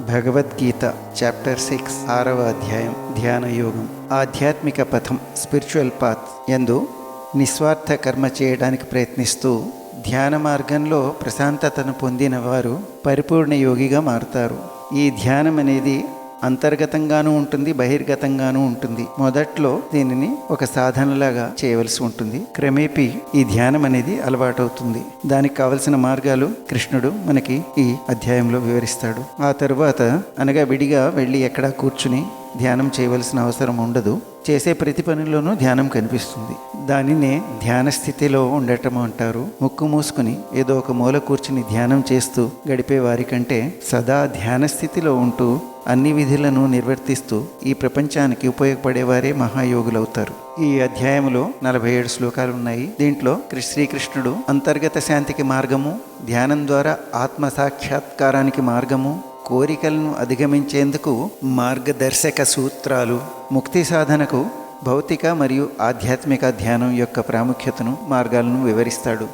Bhagavad Gita chapter 6 6వ అధ్యాయం ధ్యాన యోగం. ఆధ్యాత్మిక పథం స్పిరిచువల్ పాత్ యందు నిస్వార్థ కర్మ చేయడానికి ప్రయత్నిస్తూ ధ్యాన మార్గంలో ప్రశాంతతను పొందిన వారు పరిపూర్ణ యోగిగా మారుతారు. ఈ ధ్యానం అనేది అంతర్గతంగానూ ఉంటుంది, బహిర్గతంగానూ ఉంటుంది. మొదట్లో దీనిని ఒక సాధనలాగా చేయవలసి ఉంటుంది. క్రమేపీ ఈ ధ్యానం అనేది అలవాటవుతుంది. దానికి కావలసిన మార్గాలు కృష్ణుడు మనకి ఈ అధ్యాయంలో వివరిస్తాడు. ఆ తరువాత అనగా విడిగా వెళ్ళి ఎక్కడా కూర్చుని ధ్యానం చేయవలసిన అవసరం ఉండదు. చేసే ప్రతి పనిలోనూ ధ్యానం కనిపిస్తుంది. దానినే ధ్యాన స్థితిలో ఉండటం అంటారు. ముక్కు మూసుకుని ఏదో ఒక మూల కూర్చుని ధ్యానం చేస్తూ గడిపే వారికంటే సదా ధ్యాన స్థితిలో ఉంటూ అన్ని విధులను నిర్వర్తిస్తూ ఈ ప్రపంచానికి ఉపయోగపడేవారే మహాయోగులవుతారు. ఈ అధ్యాయంలో 47 శ్లోకాలు ఉన్నాయి. దీంట్లో శ్రీకృష్ణుడు అంతర్గత శాంతికి మార్గము, ధ్యానం ద్వారా ఆత్మ సాక్షాత్కారానికి మార్గము, కోరికలను అధిగమించేందుకు మార్గదర్శక సూత్రాలు, ముక్తి సాధనకు భౌతిక మరియు ఆధ్యాత్మిక ధ్యానం యొక్క ప్రాముఖ్యతను, మార్గాలను వివరిస్తాడు.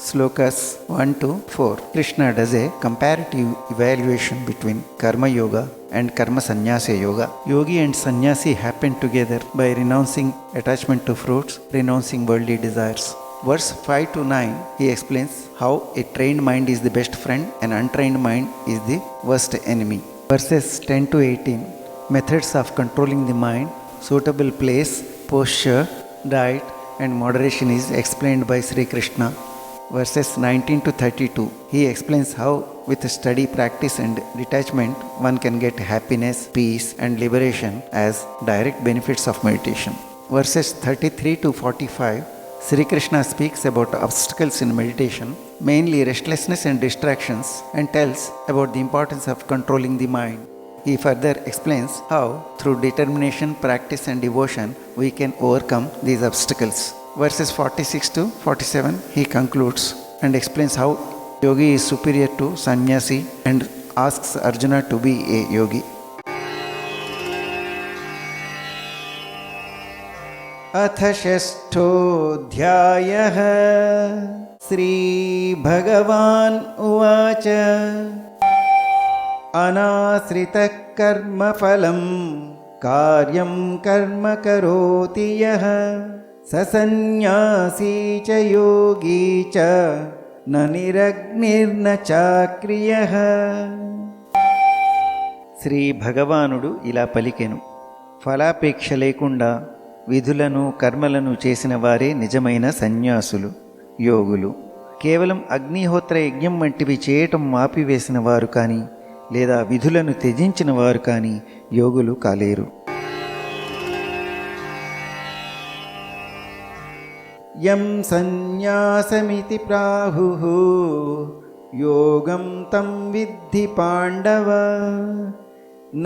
Slokas 1 to 4. Krishna does a comparative evaluation between Karma Yoga and Karma Sannyasa Yoga. Yogi and Sannyasi happen together by renouncing attachment to fruits, renouncing worldly desires. Verse 5 to 9, he explains how a trained mind is the best friend and untrained mind is the worst enemy. Verses 10 to 18, methods of controlling the mind, suitable place, posture, diet and moderation is explained by Sri Krishna. Verses 19 to 32, he explains how with study, practice and detachment one can get happiness, peace and liberation as direct benefits of meditation. Verses 33 to 45, Sri Krishna speaks about obstacles in meditation, mainly restlessness and distractions, and tells about the importance of controlling the mind. He further explains how through determination, practice and devotion we can overcome these obstacles. Verses 46 to 47, he concludes and explains how yogi is superior to sannyasi and asks Arjuna to be a yogi. अथ षष्ठोऽध्यायः श्रीभगवान् उवाच अनाश्रितः कर्मफलं कार्यं कर्म करोति यः स सन्न्यासी च योगी च न निरग्निर्न चाक्रियः. శ్రీ భగవానుడు ఇలా పలికెను, ఫలాపేక్ష లేకుండా విధులను కర్మలను చేసిన వారే నిజమైన సన్యాసులు, యోగులు. కేవలం అగ్నిహోత్ర యజ్ఞం వంటివి చేయటం ఆపివేసిన వారు కానీ లేదా విధులను త్యజించిన వారు కానీ యోగులు కాలేరు. యం సన్యాసమితి ప్రాహుః యోగం తం విద్ధి పాండవ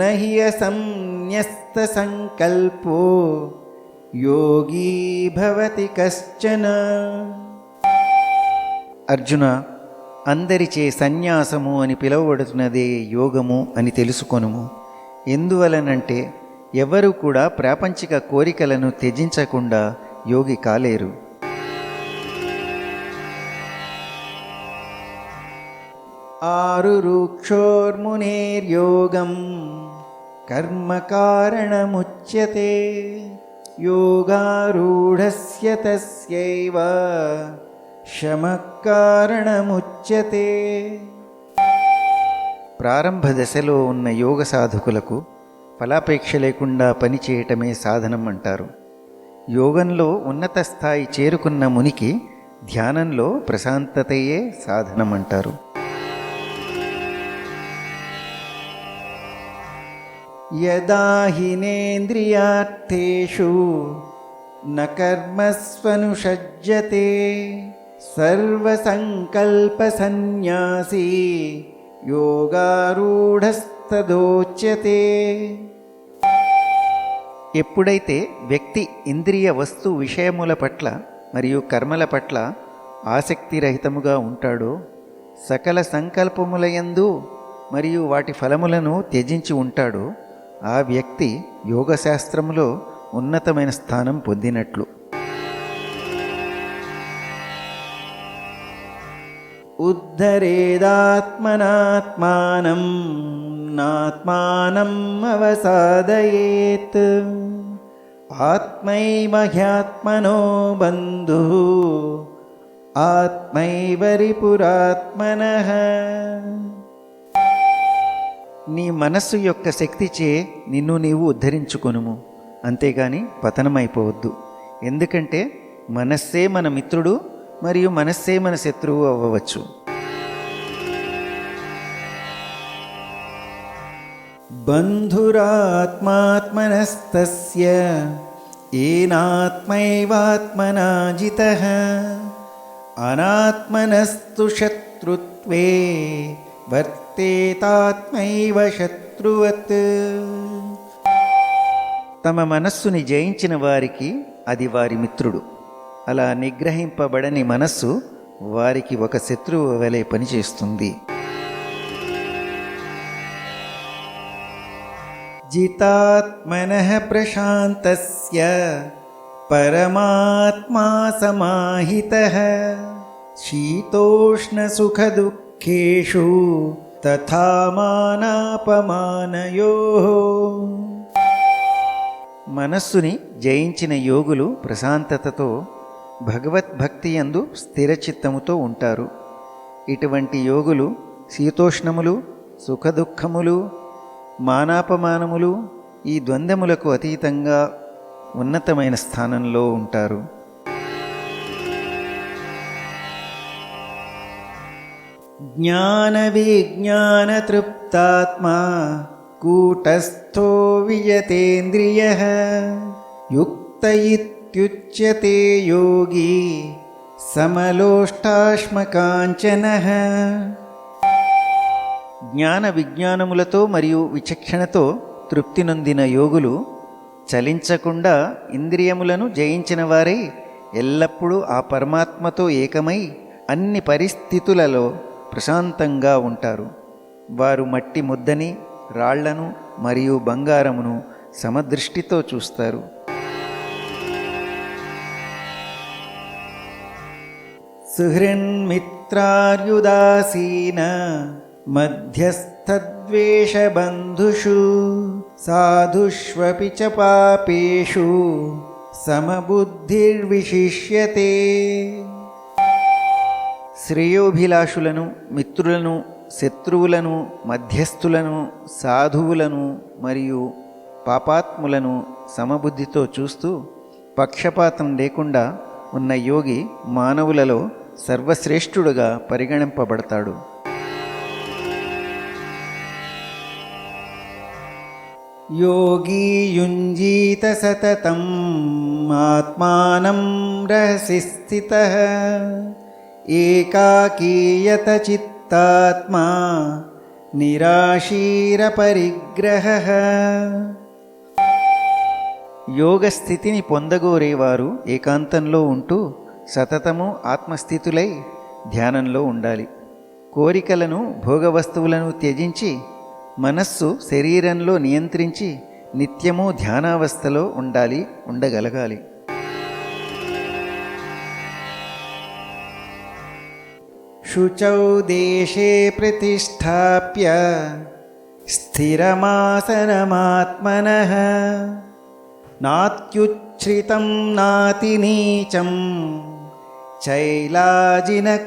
నహి అసన్యస్త సంకల్పో యోగీ భవతి కశ్చన. అర్జున, అందరిచే సన్యాసము అని పిలువబడుతున్నదే యోగము అని తెలుసుకొనుము. ఎందువలనంటే ఎవరు కూడా ప్రాపంచిక కోరికలను త్యజించకుండా యోగి కాలేరు. ఆరురుక్షోర్మునేర్యోగం కర్మకారణముచ్యతే యోగారూఢస్య తస్యైవ శమః కారణముచ్యతే. ప్రారంభ దశలో ఉన్న యోగ సాధకులకు ఫలాపేక్ష లేకుండా పనిచేయటమే సాధనం అంటారు. యోగంలో ఉన్నత స్థాయి చేరుకున్న మునికి ధ్యానంలో ప్రశాంతతయే సాధనం అంటారు. యదా హినేంద్రియార్థేషు న కర్మస్వనుషజ్యతే సర్వసంకల్ప సన్యాసీ యోగారూఢస్తదోచ్యతే. ఎప్పుడైతే వ్యక్తి ఇంద్రియ వస్తు విషయముల పట్ల మరియు కర్మల పట్ల ఆసక్తిరహితముగా ఉంటాడో, సకల సంకల్పములయందు మరియు వాటి ఫలములను త్యజించి ఉంటాడో, ఆ వ్యక్తి యోగశాస్త్రములో ఉన్నతమైన స్థానం పొందినట్లు. ఉద్ధరేదాత్మనాత్మానం నాత్మానం అవసాదయేత్ ఆత్మైవ హ్యాత్మనో బంధుః ఆత్మైవ రిపురాత్మనః. నీ మనస్సు యొక్క శక్తిచే నిన్ను నీవు ఉద్ధరించుకొనుము, అంతేగాని పతనమైపోవద్దు. ఎందుకంటే మనస్సే మన మిత్రుడు మరియు మనస్సే మన శత్రువు అవ్వవచ్చు. బంధురాత్మాత్మనస్తస్య ఏనాత్మైవాత్మనా జితః అనాత్మనస్తు శత్రుత్వే వర్తేతాత్మైవ శత్రువత్. తమ మనస్సుని జయించిన వారికి అది వారి మిత్రుడు. అలా నిగ్రహింపబడని మనస్సు వారికి ఒక శత్రువు వలె పనిచేస్తుంది. జితాత్మనః ప్రశాంతస్య పరమాత్మా సమాహితః శీతోష్ణసుఖదుఃఖేషు తథా మానాపమానయోః. మనస్సుని జయించిన యోగులు ప్రశాంతతతో భగవద్భక్తి యందు స్థిరచిత్తముతో ఉంటారు. ఇటువంటి యోగులు శీతోష్ణములు, సుఖదుఖములు, మానాపమానములు ఈ ద్వంద్వములకు అతీతంగా ఉన్నతమైన స్థానంలో ఉంటారు. జ్ఞాన విజ్ఞాన తృప్తాత్మా కూటస్థో వియతేంద్రియః యుక్త ఇత్యుచ్యతే యోగి సమలోష్టాశ్మకాంచనః. జ్ఞాన విజ్ఞానములతో మరియు విచక్షణతో తృప్తి నొందిన యోగులు చలించకుండా ఇంద్రియములను జయించిన వారై ఎల్లప్పుడూ ఆ పరమాత్మతో ఏకమై అన్ని పరిస్థితులలో ప్రశాంతంగా ఉంటారు. వారు మట్టి ముద్దని, రాళ్లను మరియు బంగారమును సమదృష్టితో చూస్తారు. సుహృన్మిత్రార్యుదాసీన మధ్యస్థద్వేషబంధుషు సాధుష్వపి చ పాపేషు సమబుద్ధిర్విశిష్యతే. శ్రేయోభిలాషులను, మిత్రులను, శత్రువులను, మధ్యస్థులను, సాధువులను మరియు పాపాత్ములను సమబుద్ధితో చూస్తూ పక్షపాతం లేకుండా ఉన్న యోగి మానవులలో సర్వశ్రేష్ఠుడుగా పరిగణింపబడతాడు. యోగీ యుంజీత సతతం ఆత్మానం రహసి స్థితః ఏకాకీయత చిత్తాత్మా నిరాశీర పరిగ్రహః. యోగస్థితిని పొందగోరేవారు ఏకాంతంలో ఉంటూ సతతము ఆత్మస్థితులై ధ్యానంలో ఉండాలి. కోరికలను, భోగవస్తువులను త్యజించి మనస్సు శరీరంలో నియంత్రించి నిత్యము ధ్యానావస్థలో ఉండగలగాలి. శుచౌ దేశే ప్రతిష్టాప్య స్థిరమాసనమాత్మనః నాత్యుచ్ఛ్రితం నాతినీచం చైలాజినకుశోత్తరం.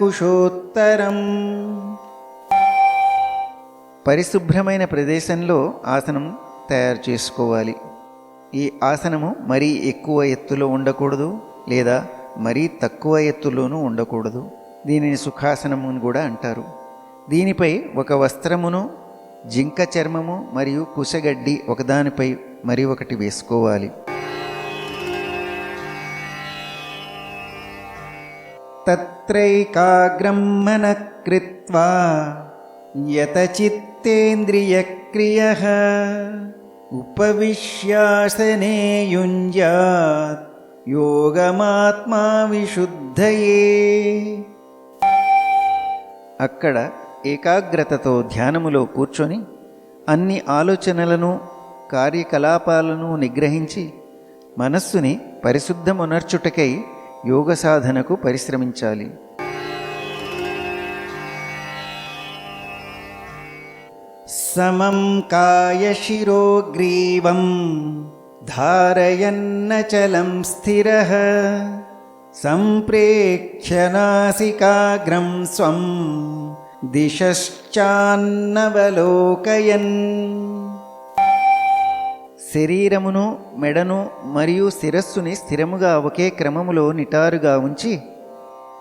పరిశుభ్రమైన ప్రదేశంలో ఆసనం తయారు చేసుకోవాలి. ఈ ఆసనము మరీ ఎక్కువ ఎత్తులో ఉండకూడదు, లేదా మరీ తక్కువ ఎత్తులోనూ ఉండకూడదు. దీనిని సుఖాసనము అని కూడా అంటారు. దీనిపై ఒక వస్త్రమును, జింక చర్మము మరియు కుశగడ్డి ఒకదానిపై మరి ఒకటి వేసుకోవాలి. తత్రైకాగ్రం మనః కృత్వా యతచిత్తేంద్రియక్రియః ఉపవిశ్యాసనే యుంజ్యాత్ యోగమాత్మా విశుద్ధయే. అక్కడ ఏకాగ్రతతో ధ్యానములో కూర్చొని అన్ని ఆలోచనలను కార్యకలాపాలను నిగ్రహించి మనస్సుని పరిశుద్ధమునర్చుటకై యోగ సాధనకు పరిశ్రమించాలి. సమం కాయశిరోగ్రీవం ధారయన్నచలం స్థిరః సంప్రేక్ష్య నాసికాగ్రం స్వం దిశశ్చాన్నవలోకయన్. శరీరమును, మెడను మరియు శిరస్సుని స్థిరముగా ఒకే క్రమములో నిటారుగా ఉంచి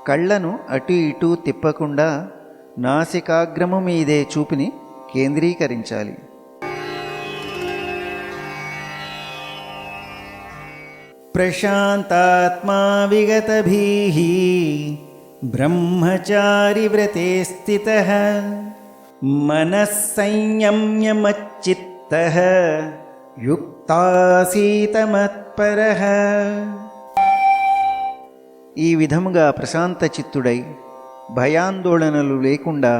కళ్ళను అటు ఇటు తిప్పకుండా నాసికాగ్రము మీదే చూపుని కేంద్రీకరించాలి. ప్రశాంతాత్మా విగతభీః బ్రహ్మచారి వ్రతే స్థితః మనః సంయమ్య మచ్చిత్తః యుక్తాసీత మత్పరః. ఈ విధముగా ప్రశాంత చిత్తుడై భయాందోళనలు లేకుండా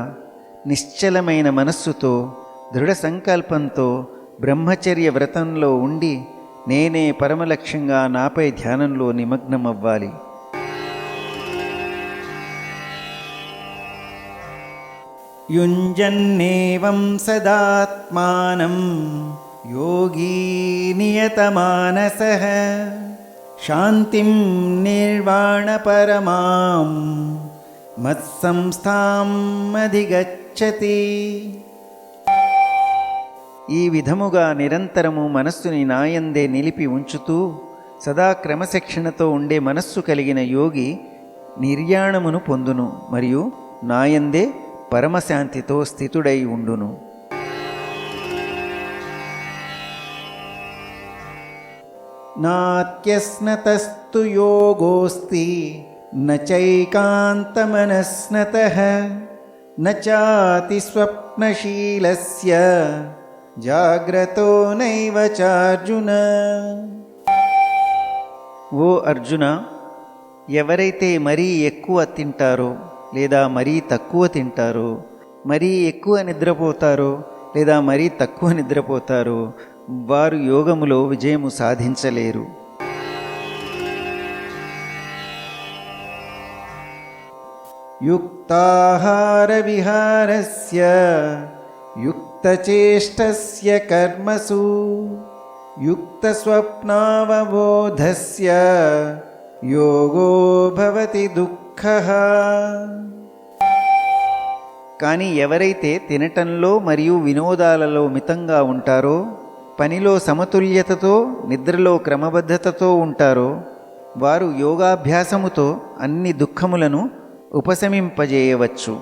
నిశ్చలమైన మనస్సుతో దృఢ సంకల్పంతో బ్రహ్మచర్య వ్రతంలో ఉండి నేనే పరమలక్ష్యంగా నాపై ధ్యానంలో నిమగ్నమవ్వాలి. యుంజన్నేవం సదాత్మానం యోగీ నియతమానసః శాంతిం నిర్వాణపరమాం మత్సంస్థాం అధిగచ్చతి. ఈ విధముగా నిరంతరము మనస్సుని నాయందే నిలిపి ఉంచుతూ సదా క్రమశిక్షణతో ఉండే మనస్సు కలిగిన యోగి నిర్యాణమును పొందును మరియు నాయందే పరమశాంతితో స్థితుడై ఉండును. నాత్యస్నతస్తు యోగోస్తి నచైకాంతమనస్నతః నచాతి స్వప్నశీలస్య జాగ్రతో నైవ చార్జున. ఓ అర్జున, ఎవరైతే మరీ ఎక్కువ తింటారో లేదా మరీ తక్కువ తింటారో, మరీ ఎక్కువ నిద్రపోతారో లేదా మరీ తక్కువ నిద్రపోతారో వారు యోగములో విజయము సాధించలేరు. యుక్తాహార విహారస్య యుక్తచేష్టస్య కర్మసు యుక్తస్వప్నావబోధస్య యోగో భవతి దుఃఖః. కానీ ఎవరైతే తినటంలో మరియు వినోదాలలో మితంగా ఉంటారో, పనిలో సమతుల్యతతో నిద్రలో క్రమబద్ధతతో ఉంటారో వారు యోగాభ్యాసముతో అన్ని దుఃఖములను ఉపశమింపజేయవచ్చు.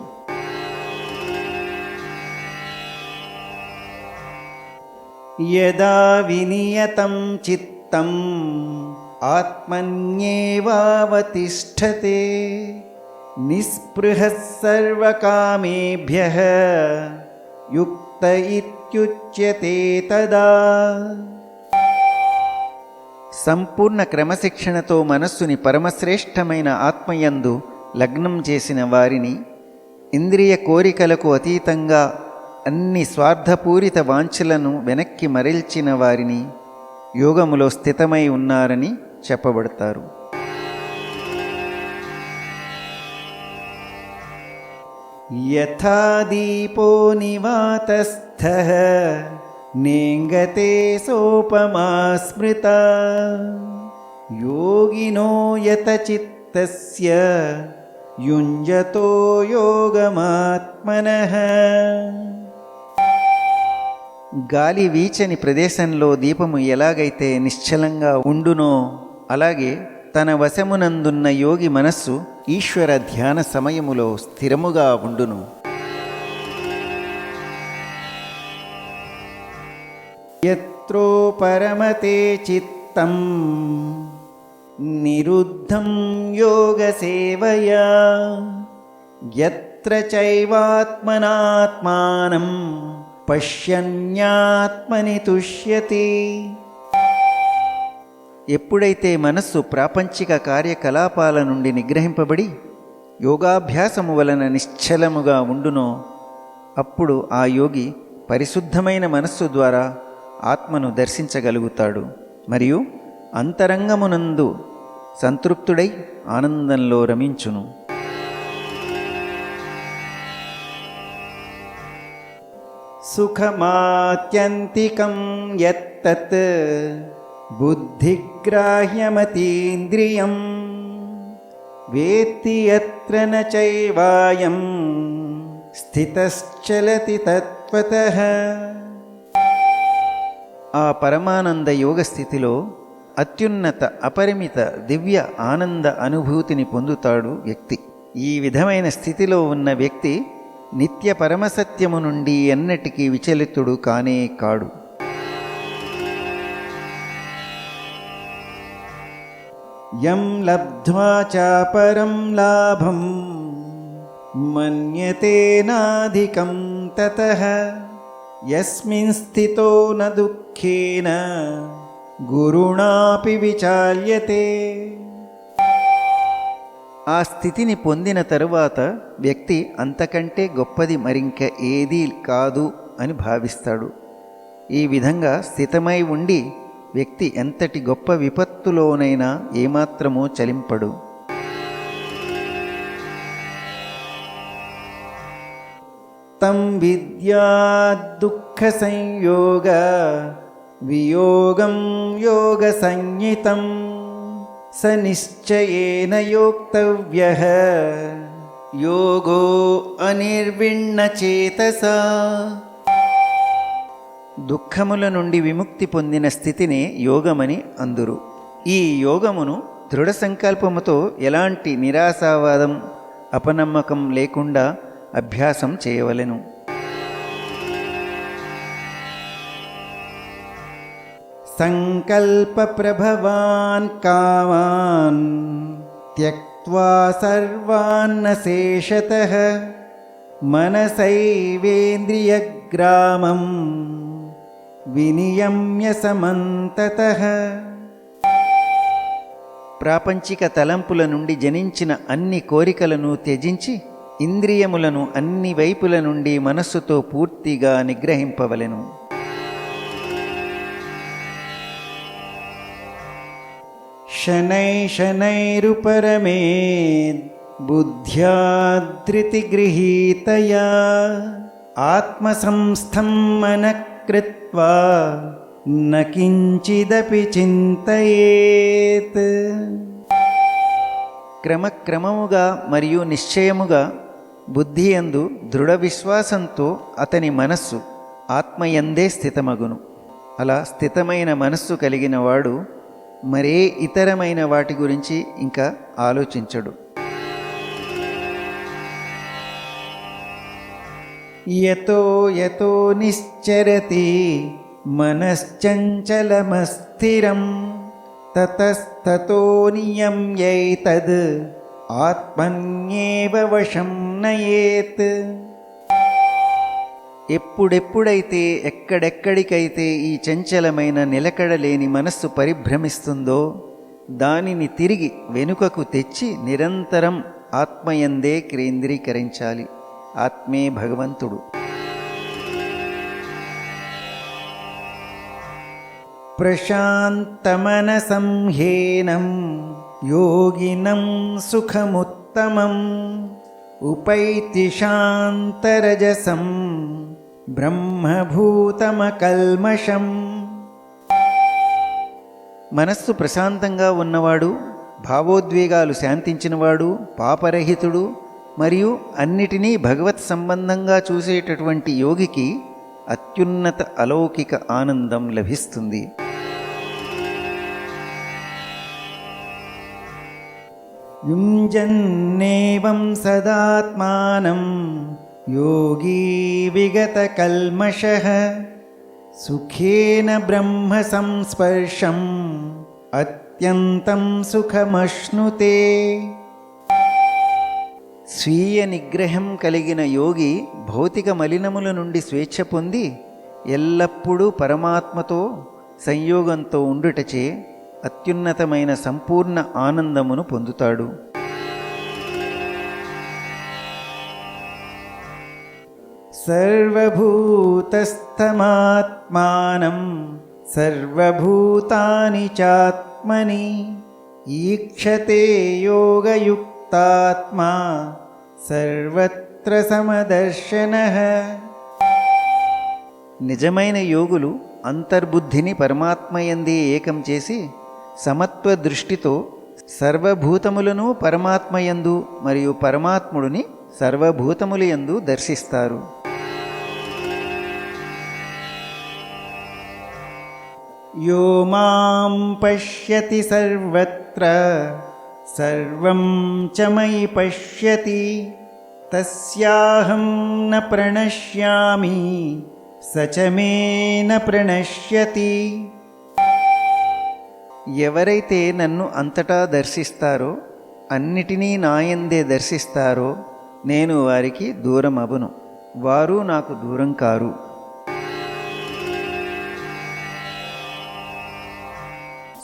యదా వినియతం చిత్తం ఆత్మన్యేవావతిష్ఠతే నిస్పృహః సర్వకామేభ్యః యుక్త ఇత్యుచ్యతే తదా. సంపూర్ణ క్రమశిక్షణతో మనస్సుని పరమశ్రేష్టమైన ఆత్మయందు లగ్నం చేసిన వారిని, ఇంద్రియ కోరికలకు అతీతంగా అన్ని స్వార్థపూరిత వాంఛలను వెనక్కి మరల్చిన వారిని యోగములో స్థితమై ఉన్నారని చెప్పబడతారు. యథా దీపో నివాతస్థః నేంగతే సోపమా స్మృతా యోగినో యత చిత్తస్య యుంజతో యోగమాత్మనః. గాలి వీచని ప్రదేశంలో దీపము ఎలాగైతే నిశ్చలంగా ఉండునో అలాగే తన వశమునందున్న యోగి మనస్సు ఈశ్వర ధ్యాన సమయములో స్థిరముగా ఉండును. యత్రో పరమతే చిత్తం నిరుద్ధం యోగ సేవయా యత్ర చైవాత్మనాత్మానం పశ్యన్యాత్మని తుష్యతి. ఎప్పుడైతే మనస్సు ప్రాపంచిక కార్యకలాపాల నుండి నిగ్రహింపబడి యోగాభ్యాసము వలన నిశ్చలముగా ఉండునో అప్పుడు ఆ యోగి పరిశుద్ధమైన మనస్సు ద్వారా ఆత్మను దర్శించగలుగుతాడు మరియు అంతరంగమునందు సంతృప్తుడై ఆనందంలో రమించును. సుఖమాత్యంతికం యత్తత్ బుద్ధిగ్రాహ్యమతీంద్రియం వేత్తి యత్ర న చైవాయం స్థితశ్చలతి తత్వతః. ఆ పరమానంద యోగ స్థితిలో అత్యున్నత అపరిమిత దివ్య ఆనంద అనుభూతిని పొందుతాడు వ్యక్తి. ఈ విధమైన స్థితిలో ఉన్న వ్యక్తి నిత్య పరమసత్యము నుండి ఎన్నటికీ విచలితుడు కానే కాడు. యం లబ్ధ్వా చాపరం లాభం మన్యతే నాధికం తతః యస్మిన్ స్థితో న దుఃఖేన గురుణాపి విచాల్యతే. ఆ స్థితిని పొందిన తరువాత వ్యక్తి అంతకంటే గొప్పది మరింక ఏదీ కాదు అని భావిస్తాడు. ఈ విధంగా స్థితమై ఉండి వ్యక్తి ఎంతటి గొప్ప విపత్తులోనైనా ఏమాత్రమూ చలింపడు. తం విద్యా దుఃఖ సంయోగ వియోగం యోగ సంజ్ఞితం స నిశ్చయేన యోక్తవ్యః యోగో అనిర్విణ్ణచేతసా. దుఃఖముల నుండి విముక్తి పొందిన స్థితినే యోగమని అందురు. ఈ యోగమును దృఢ సంకల్పముతో ఎలాంటి నిరాశావాదం అపనమ్మకం లేకుండా అభ్యాసం చేయవలెను. సంకల్ప ప్రభవాన్ కామాన్ త్యక్త్వా సర్వాన్న శేషతః మనసైవేంద్రియగ్రామం వినియమ్య సమంతతః. ప్రాపంచిక తలంపుల నుండి జనించిన అన్ని కోరికలను త్యజించి ఇంద్రియములను అన్ని వైపుల నుండి మనస్సుతో పూర్తిగా నిగ్రహింపవలెను. శనై శనైరుపరమేద్ బుద్ధ్యా ధృతిగృహీతయా ఆత్మసంస్థం మనః కృత్వా న కించిదపి చింతయేత్. క్రమక్రమముగా మరియు నిశ్చయముగా బుద్ధియందు దృఢ విశ్వాసంతో అతని మనస్సు ఆత్మయందే స్థితమగును. అలా స్థితమైన మనస్సు కలిగిన వాడు మరే ఇతరమైన వాటి గురించి ఇంకా ఆలోచించడు. యతో యతో నిశ్చరతి మనశ్చంచలమస్థిరం తతస్తతో నియమ్యైతద్ ఆత్మన్యేవ వశం నయేత్. ఎప్పుడెప్పుడైతే ఎక్కడెక్కడికైతే ఈ చంచలమైన నిలకడలేని మనస్సు పరిభ్రమిస్తుందో దానిని తిరిగి వెనుకకు తెచ్చి నిరంతరం ఆత్మయందే కేంద్రీకరించాలి. ఆత్మే భగవంతుడు. ప్రశాంతమనసం హ్యేనం యోగినం సుఖముత్తమం ఉపైతి శాంతరజసం బ్రహ్మభూతమకల్మషం. మనస్సు ప్రశాంతంగా ఉన్నవాడు, భావోద్వేగాలు శాంతించినవాడు, పాపరహితుడు మరియు అన్నిటినీ భగవత్ సంబంధంగా చూసేటటువంటి యోగికి అత్యున్నత అలౌకిక ఆనందం లభిస్తుంది. యుంజన్నేవం సదాత్మానం యోగీ విగతకల్మషః సుఖేన బ్రహ్మ సంస్పర్శం అత్యంతం సుఖమశ్నుతే. స్వీయ నిగ్రహం కలిగిన యోగి భౌతిక మలినముల నుండి స్వేచ్ఛ పొంది ఎల్లప్పుడూ పరమాత్మతో సంయోగంతో ఉండుటచే అత్యున్నతమైన సంపూర్ణ ఆనందమును పొందుతాడు. సర్వభూతస్థమాత్మానం సర్వభూతాని చాత్మని ఈక్షతే యోగయుక్తాత్మా సర్వత్ర సమదర్శనః. నిజమైన యోగులు అంతర్బుద్ధిని పరమాత్మయందే ఏకం చేసి సమత్వ దృష్టితో సర్వభూతములను పరమాత్మయందు మరియు పరమాత్ముడిని సర్వభూతములయందు దర్శిస్తారు. యో మాం పశ్యతి సర్వత్ర సర్వం చ మయి పశ్యతి తస్యాహం న ప్రణశ్యామి స చ మే న ప్రణశ్యతి. ఎవరైతే నన్ను అంతటా దర్శిస్తారో, అన్నిటినీ నాయందే దర్శిస్తారో నేను వారికి దూరం అగును, వారు నాకు దూరం కారు.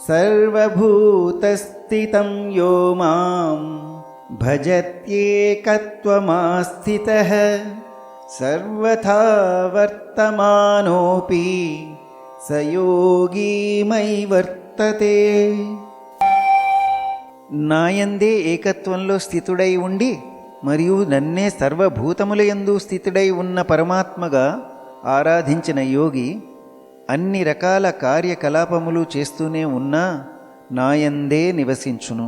సర్వభూతస్థితం యో మాం భజత్యేకత్వమాస్థితః సర్వథా వర్తమానోపి స యోగీ మయి వర్తతే. నాయందే ఏకత్వంలో స్థితుడై ఉండి మరియు నన్నే సర్వభూతములయందు స్థితుడై ఉన్న పరమాత్మగా ఆరాధించిన యోగి అన్ని రకాల కార్యకలాపములు చేస్తూనే ఉన్నా నాయందే నివసించును.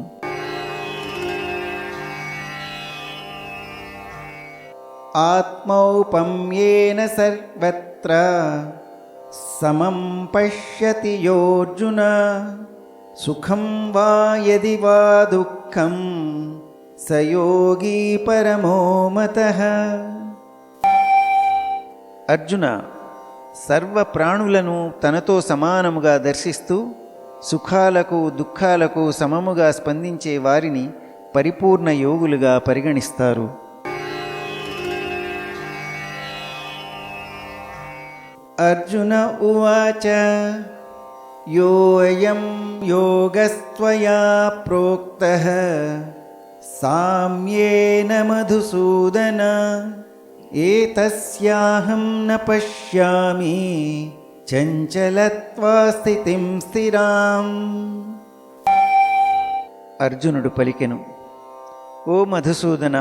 ఆత్మౌపమ్యేన సర్వత్ర సమం పశ్యతి యోర్జున సుఖం వా యది వా దుఃఖం స యోగీ పరమో మతః. అర్జున, సర్వ ప్రాణులను తనతో సమానముగా దర్శిస్తూ సుఖాలకు దుఃఖాలకు సమముగా స్పందించే వారిని పరిపూర్ణ యోగులుగా పరిగణిస్తారు. అర్జున ఉవాచ యోయం యోగస్త్వయా ప్రోక్తః సామ్యేన మధుసూదన ఏతస్యాహం న పశ్యామి చంచలత్వా స్థితిం స్థిరాం. అర్జునుడు పలికెను, ఓ మధుసూదన,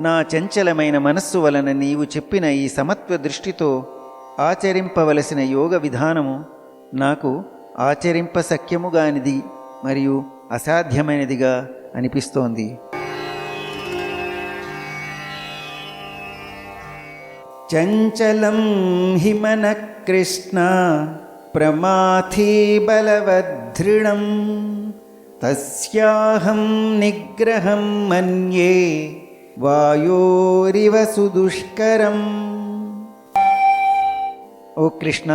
నా చంచలమైన మనస్సు వలన నీవు చెప్పిన ఈ సమత్వ దృష్టితో ఆచరింపవలసిన యోగ విధానము నాకు ఆచరింపశక్యముగానిది మరియు అసాధ్యమైనదిగా అనిపిస్తోంది. చంచలం హి మనః కృష్ణ ప్రమాథీ బలవదృఢం తస్యాహం నిగ్రహం మన్యే వాయోరివ సుదుష్కరం. ఓ కృష్ణ,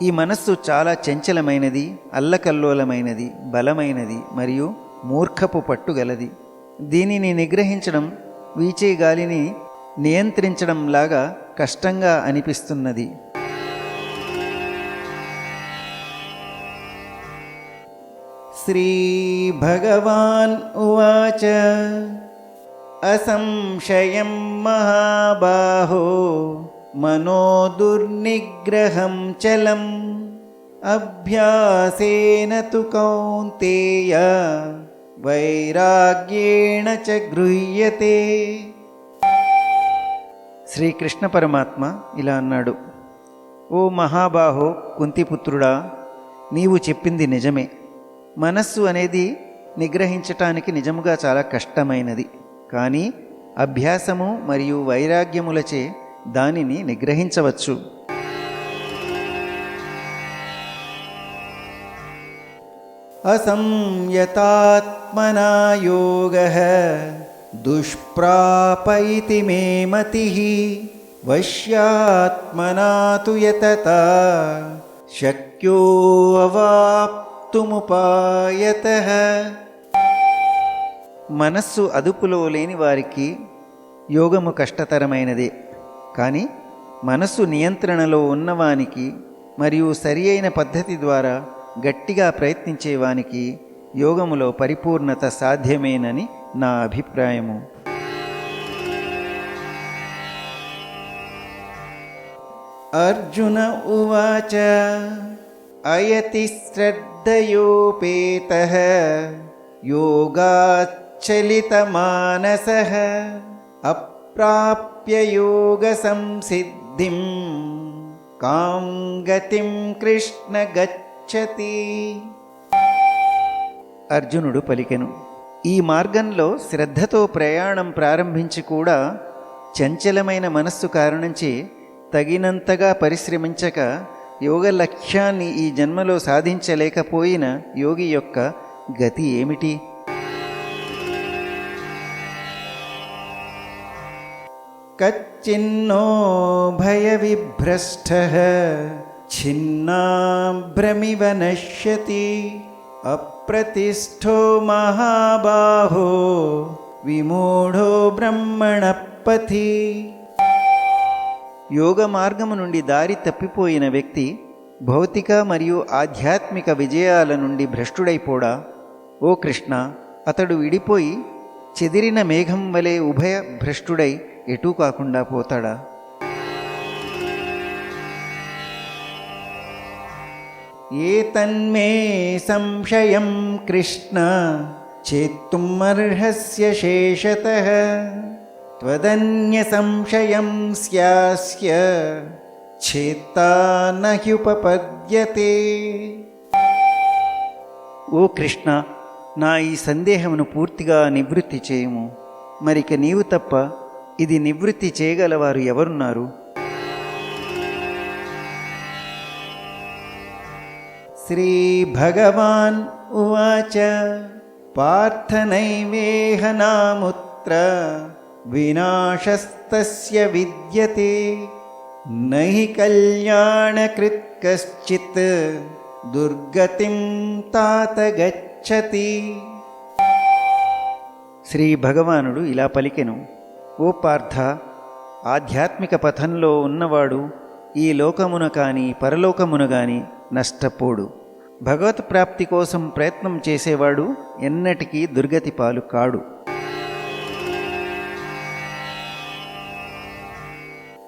ఈ మనస్సు చాలా చంచలమైనది, అల్లకల్లోలమైనది, బలమైనది మరియు మూర్ఖపు పట్టుగలది. దీనిని నిగ్రహించడం వీచే గాలిని నియంత్రించడం లాగా కష్టంగా అనిపిస్తున్నది. శ్రీ భగవాన్ ఉవాచ అసంశయం మహాబాహో మనో దుర్నిగ్రహం చలం అభ్యాసేన తు కౌంతేయ వైరాగ్యేణ చ గృహ్యతే. శ్రీకృష్ణ పరమాత్మ ఇలా అన్నాడు, ఓ మహాబాహో కుంతిపుత్రుడా, నీవు చెప్పింది నిజమే. మనస్సు అనేది నిగ్రహించటానికి నిజముగా చాలా కష్టమైనది. కానీ అభ్యాసము మరియు వైరాగ్యములచే దానిని నిగ్రహించవచ్చు. అసంయతాత్మనా యోగః దుష్ప్రాపైతి మే మతిః వశ్యాత్మనా తు యతతా శక్యో అవాప్తుముపాయతః. మనస్సు అదుపులో లేని వారికి యోగము కష్టతరమైనదే. కానీ మనస్సు నియంత్రణలో ఉన్నవానికి మరియు సరి అయిన పద్ధతి ద్వారా గట్టిగా ప్రయత్నించేవానికి యోగములో పరిపూర్ణత సాధ్యమేనని నా అభిప్రాయము. అర్జున ఉవాచ అయతి శ్రద్ధయోపేతః యోగాచ్చలితమానసః అప్రాప్య యోగ సంసిద్ధిం కాం గతిం కృష్ణ గచ్చతి. అర్జునుడు పలికెను, ఈ మార్గంలో శ్రద్ధతో ప్రయాణం ప్రారంభించి కూడా చంచలమైన మనస్సు కారణంచే తగినంతగా పరిశ్రమించక యోగ లక్ష్యాన్ని ఈ జన్మలో సాధించలేకపోయిన యోగి యొక్క గతి ఏమిటి? కచ్చిన్నో భయ విభ్రష్టః ఛిన్నాభ్రమివ నశ్యతి అప్రతిష్ఠో మహాబాహో విమూఢో బ్రహ్మణ పథి. యోగ మార్గము నుండి దారి తప్పిపోయిన వ్యక్తి భౌతిక మరియు ఆధ్యాత్మిక విజయాల నుండి భ్రష్టుడైపోడా? ఓ కృష్ణ, అతడు విడిపోయి చెదిరిన మేఘం వలె ఉభయ భ్రష్టుడై ఎటూ కాకుండా పోతాడా? ఏతన్మే సంశయం కృష్ణ చేత్తుమర్హస్య శేషతః త్వదన్య సంశయం స్యాస్య చేత్తా నహ్యుపపద్యతే. ఓ కృష్ణ, నా ఈ సందేహమును పూర్తిగా నివృత్తి చేయుము. మరిక నీవు తప్ప ఇది నివృత్తి చేయగలవారు ఎవరున్నారు? శ్రీ భగవాన్ ఉవాచ పార్థ నైవేహ నాముత్ర వినాశస్తస్య విద్యతే నహి కళ్యాణకృత్ కశ్చిత్ దుర్గతిం తాత గచ్చతి. శ్రీ భగవానుడు ఇలా పలికెను, ఓ పార్థ, ఆధ్యాత్మిక పథంలో ఉన్నవాడు ఈ లోకమున కాని పరలోకమున గాని నష్టపోడు. భగవత్ ప్రాప్తి కోసం ప్రయత్నం చేసేవాడు ఎన్నటికీ దుర్గతి పాలు కాడు.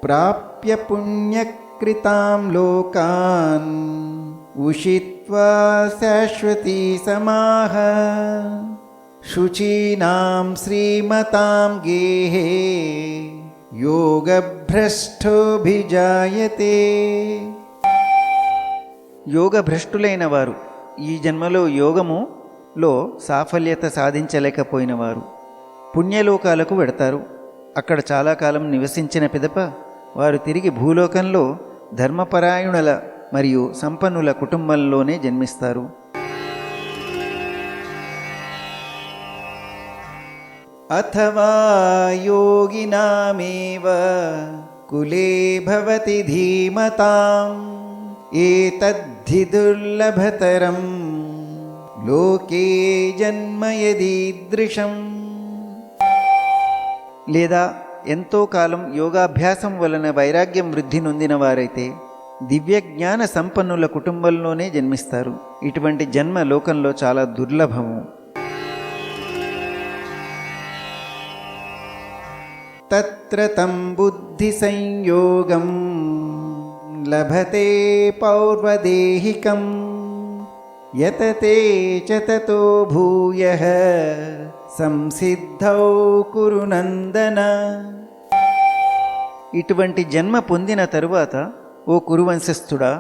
ప్రాప్య పుణ్యకృతాం లోకాన్ ఉషిత్వా శాశ్వతీ సమాః శుచీనాం శ్రీమతాం గేహే యోగభ్రష్టోభిజాయతే. యోగభ్రష్టులైన వారు ఈ జన్మలో యోగములో సాఫల్యత సాధించలేకపోయిన వారు పుణ్యలోకాలకు వెడతారు. అక్కడ చాలా కాలం నివసించిన పిదప వారు తిరిగి భూలోకంలో ధర్మపరాయణుల మరియు సంపన్నుల కుటుంబంలోనే జన్మిస్తారు. అథవా యోగినామేవ కులే భవతి ధీమతాం ఏతద్ధి దుర్లభతరం లోకే జన్మ యదీదృశం. లేదా ఎంతో కాలం యోగాభ్యాసం వలన వైరాగ్యం వృద్ధి నొందిన వారైతే దివ్యజ్ఞాన సంపన్నుల కుటుంబంలోనే జన్మిస్తారు. ఇటువంటి జన్మ లోకంలో చాలా దుర్లభము. తత్ర తం బుద్ధి సంయోగం లభతే పౌర్వదేహికం యతతే చ తతో భూయః సంసిద్ధౌ కురు నందన. ఇటువంటి జన్మ పొందిన తరువాత ఓ కురువంశస్థుడా,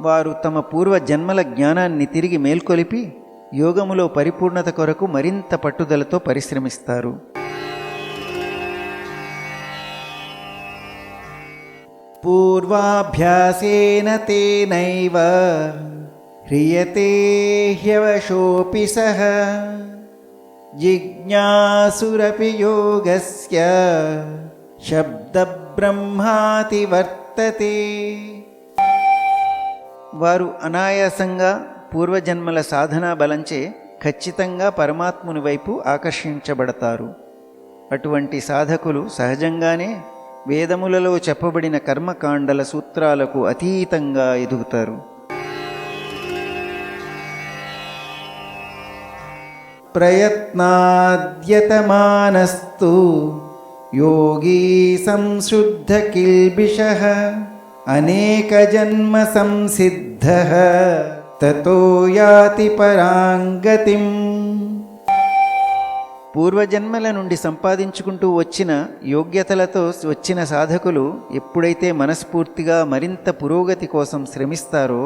వారు తమ పూర్వ జన్మల జ్ఞానాన్ని తిరిగి మేల్కొలిపి యోగములో పరిపూర్ణత కొరకు మరింత పట్టుదలతో పరిశ్రమిస్తారు. పూర్వాభ్యాసేన తేనైవ హ్రియతే హ్యవశోపి సహ జిజ్ఞాసురపి యోగస్య శబ్దబ్రహ్మాతి వర్తతే. వారు అనాయాసంగా పూర్వజన్మల సాధనా బలంచే ఖచ్చితంగా పరమాత్ముని వైపు ఆకర్షించబడతారు. అటువంటి సాధకులు సహజంగానే వేదములలో చెప్పబడిన కర్మకాండల సూత్రాలకు అతీతంగా ఎదుగుతారు. ప్రయత్నాద్యతమానస్తు యోగీ సంశుద్ధ కిల్బిషః అనేక జన్మ సంసిద్ధః తతో యాతి పరాంగతిం. పూర్వజన్మల నుండి సంపాదించుకుంటూ వచ్చిన యోగ్యతలతో వచ్చిన సాధకులు ఎప్పుడైతే మనస్ఫూర్తిగా మరింత పురోగతి కోసం శ్రమిస్తారో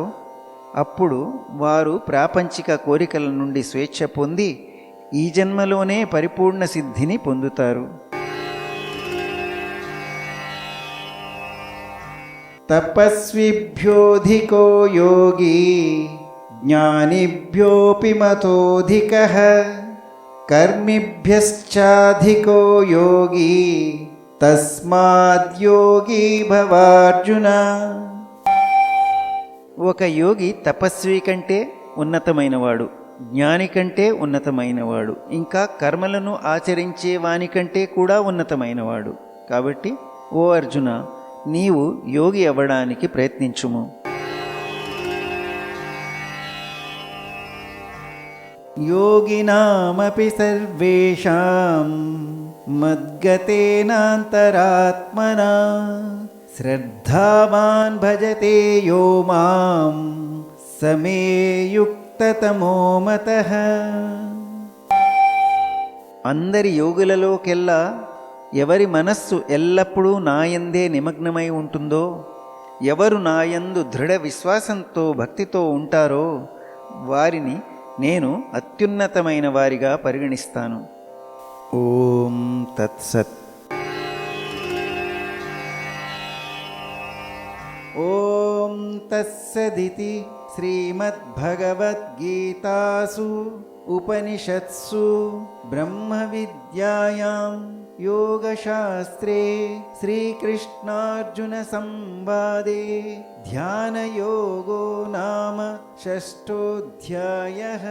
అప్పుడు వారు ప్రాపంచిక కోరికల నుండి స్వేచ్ఛ పొంది ఈ జన్మలోనే పరిపూర్ణ సిద్ధిని పొందుతారు. తపస్విభ్యోధికో యోగి జ్ఞానిభ్యోపి మతోధికః కర్మిభ్యశ్చాధికో యోగి తస్మాద్యోగి భవార్జున. ఒక యోగి తపస్వి కంటే ఉన్నతమైనవాడు, జ్ఞాని కంటే ఉన్నతమైనవాడు, ఇంకా కర్మలను ఆచరించే వాని కంటే కూడా ఉన్నతమైనవాడు. కాబట్టి ఓ అర్జున, నీవు యోగి అవ్వడానికి ప్రయత్నించుము. యోగినామపి సర్వేషాం మద్గతేనాంతరాత్మనా శ్రద్ధావాన్ భజతే యో మాం సమే యుక్తతమో మతః. అందరి యోగులలోకెల్లా ఎవరి మనస్సు ఎల్లప్పుడూ నాయందే నిమగ్నమై ఉంటుందో, ఎవరు నాయందు దృఢ విశ్వాసంతో భక్తితో ఉంటారో వారిని నేను అత్యున్నతమైన వారిగా పరిగణిస్తాను. ఓం తత్సత్. ఓం తత్సదితి శ్రీమద్భగవద్గీతాసు ఉపనిషత్సు బ్రహ్మ విద్యాయాం యోగశాస్త్రే శ్రీకృష్ణార్జున సంవాదే ధ్యానయోగో నామ షష్ఠోऽధ్యాయః.